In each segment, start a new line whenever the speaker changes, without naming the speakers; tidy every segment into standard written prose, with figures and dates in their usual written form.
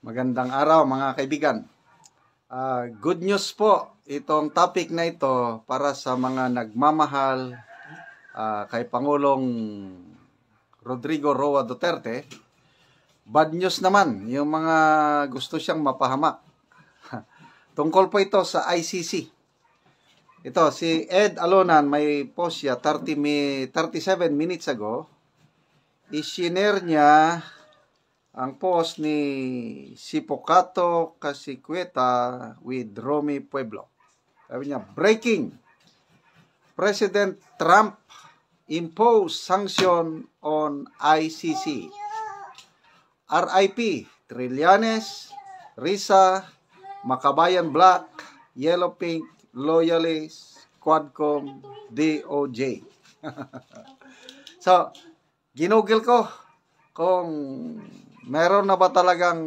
Magandang araw mga kaibigan. Good news po itong topic na ito para sa mga nagmamahal kay Pangulong Rodrigo Roa Duterte. Bad news naman yung mga gusto siyang mapahamak. Tungkol po ito sa ICC. Ito, si Ed Alonan, may post siya 37 minutes ago. I-share niya ang post ni Sipocato Casiqueta with Romy Pueblo. Sabi niya, breaking. President Trump imposed sanction on ICC. RIP, Trillanes, Risa, Makabayan Black, Yellow Pink, Loyalist, Quadcom, DOJ. So, ginugil ko kung meron na ba talagang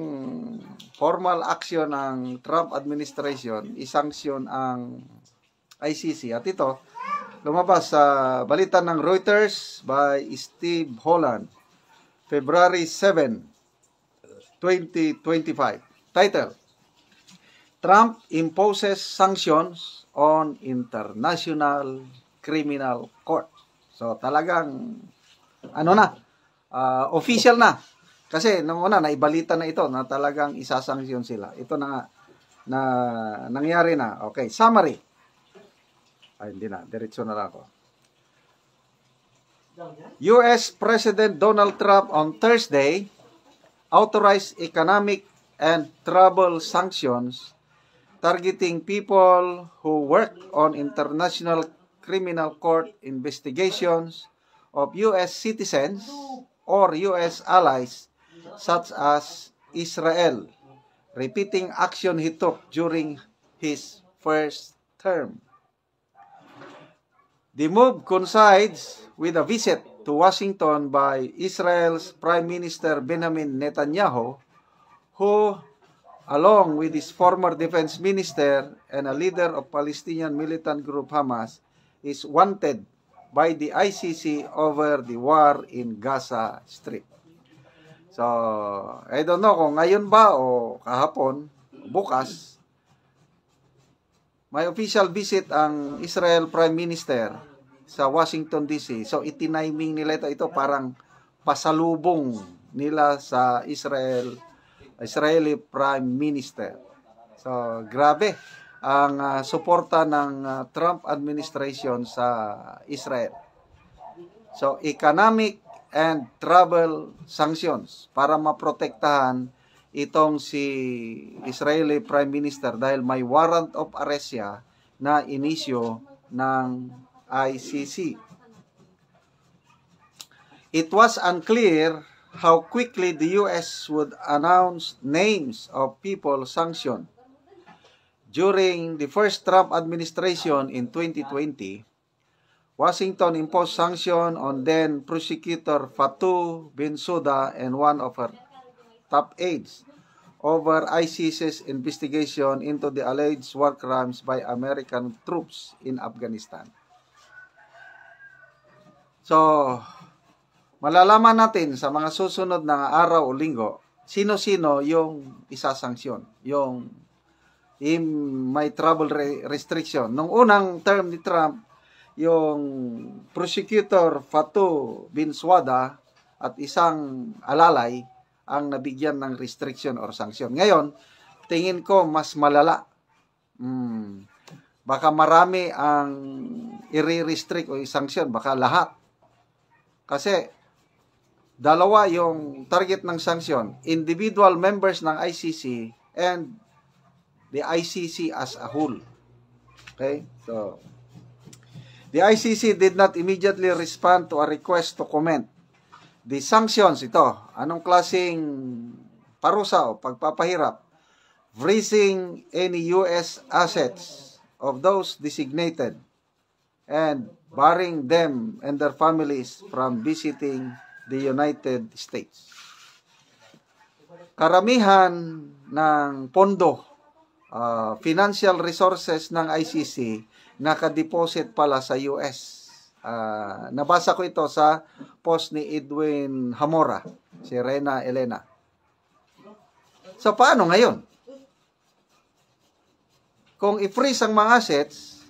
formal action ng Trump administration, isanksyon ang ICC. At ito, lumabas sa balita ng Reuters by Steve Holland, February 7, 2025. Title, Trump imposes sanctions on International Criminal Court. So talagang, official na. Kasi nung una, naibalita na ito na talagang isasanksyon sila. Ito na nga, na nangyari na. Okay, summary. Ay, hindi na. Diretso na lang ako. US President Donald Trump on Thursday authorized economic and travel sanctions targeting people who work on International Criminal Court investigations of US citizens or US allies such as Israel, repeating action he took during his first term. The move coincides with a visit to Washington by Israel's Prime Minister Benjamin Netanyahu, who, along with his former defense minister and a leader of Palestinian militant group Hamas, is wanted by the ICC over the war in Gaza Strip. So, I don't know kung ngayon ba o kahapon, bukas, may official visit ang Israel Prime Minister sa Washington DC. So, itiniming nila ito parang pasalubong nila sa Israeli Prime Minister. So, grabe ang suporta ng Trump administration sa Israel. So, economic and travel sanctions para maprotektahan itong si Israeli Prime Minister dahil may warrant of arrest siya na inisyo ng ICC. It was unclear how quickly the US would announce names of people sanctioned. During the first Trump administration in 2020, Washington imposed sanction on then prosecutor Fatou Bensouda and one of her top aides over ICC's investigation into the alleged war crimes by American troops in Afghanistan. So, malalaman natin sa mga susunod na araw o linggo, sino-sino yung isasanksyon, yung may travel restriction. Nung unang term ni Trump, yung prosecutor Fatou Bensouda at isang alalay ang nabigyan ng restriction or sanction. Ngayon, tingin ko mas malala. Baka marami ang i-restrict o i-sanction, baka lahat. Kasi dalawa yung target ng sanction, individual members ng ICC and the ICC as a whole. Okay? So, the ICC did not immediately respond to a request to comment. The sanctions, ito, anong klaseng parusa o pagpapahirap? Freezing any US assets of those designated and barring them and their families from visiting the United States. Karamihan ng pondo, financial resources ng ICC nakadeposit pala sa US. Nabasa ko ito sa post ni Edwin Hamora, si Rena Elena. So, paano ngayon? Kung i-freeze ang mga assets,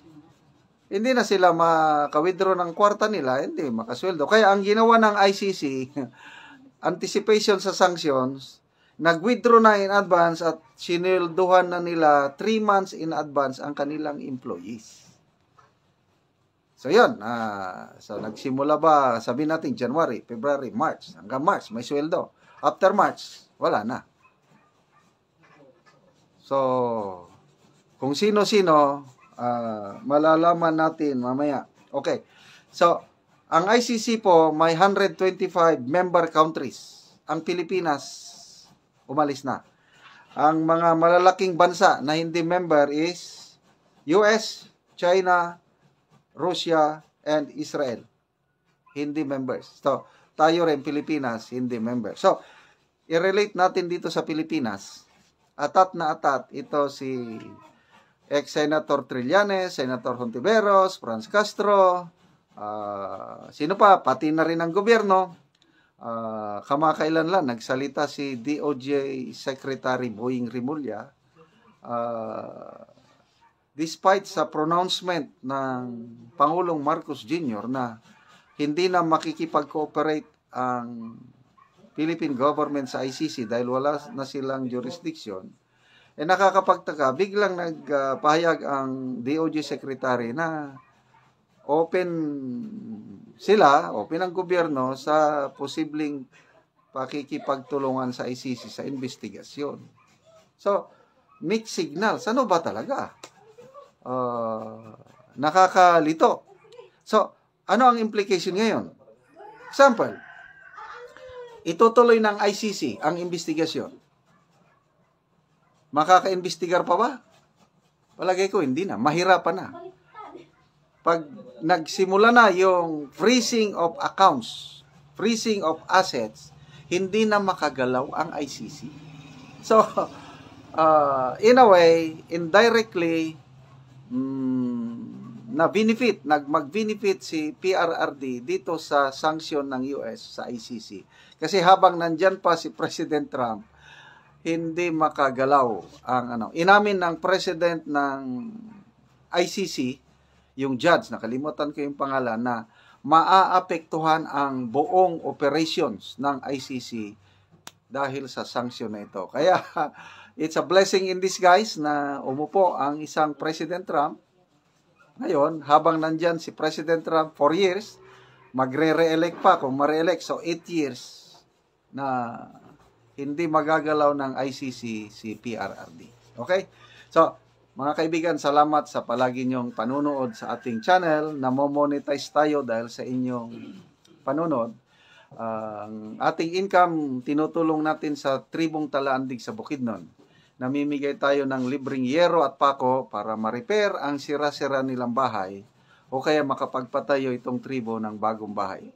hindi na sila maka-withdraw ng kwarta nila, hindi makasweldo. Kaya ang ginawa ng ICC, anticipation sa sanctions, nag-withdraw na in advance at sinilduhan na nila 3 months in advance ang kanilang employees. So, yun. So, nagsimula ba, sabihin natin, January, February, March. Hanggang March, may sweldo. After March, wala na. So, kung sino-sino, malalaman natin mamaya. Okay. So, ang ICC po, may 125 member countries. Ang Pilipinas, umalis na. Ang mga malalaking bansa na hindi member is US, China, Russia, and Israel. Hindi members. So, tayo rin, Pilipinas, hindi member. So, i-relate natin dito sa Pilipinas. Atat na atat, ito si ex-Senator Trillanes, Senator Hontiveros, Franz Castro, sino pa, pati na rin ang gobyerno. Kamakailan lang, nagsalita si DOJ Secretary Boying Rimulya, despite sa pronouncement ng Pangulong Marcos Jr. na hindi na makikipag-cooperate ang Philippine government sa ICC dahil wala na silang jurisdiction, nakakapagtaka, biglang nagpahayag ang DOJ Secretary na open ang gobyerno sa posibleng pakikipagtulungan sa ICC sa investigasyon. So, mixed signals. Ano ba talaga? Nakakalito. So, ano ang implication ngayon? Example, itutuloy ng ICC ang investigasyon. Makaka-investigar pa ba? Palagay ko, hindi na. Mahirapan na. Pag nagsimula na yung freezing of accounts, freezing of assets, hindi na makagalaw ang ICC. So, in a way, indirectly, mag-benefit si PRRD dito sa sanction ng US sa ICC. Kasi habang nandyan pa si President Trump, hindi makagalaw ang Inamin ng President ng ICC, yung judge, nakalimutan ko yung pangalan, na maaapektuhan ang buong operations ng ICC dahil sa sanction na ito. Kaya, it's a blessing in disguise na umupo ang isang President Trump. Ngayon, habang nandyan si President Trump 4 years, magre-re-elect pa kung ma-re-elect. So, 8 years na hindi magagalaw ng ICC si PRRD. Okay? So, mga kaibigan, salamat sa palagi niyong panunood sa ating channel. Namo-monetize tayo dahil sa inyong panunood. Ang ating income, tinutulong natin sa tribong Talaandig sa Bukidnon. Namimigay tayo ng libreng yero at pako para ma-repair ang sira-sira nilang bahay o kaya makapagpatayo itong tribo ng bagong bahay.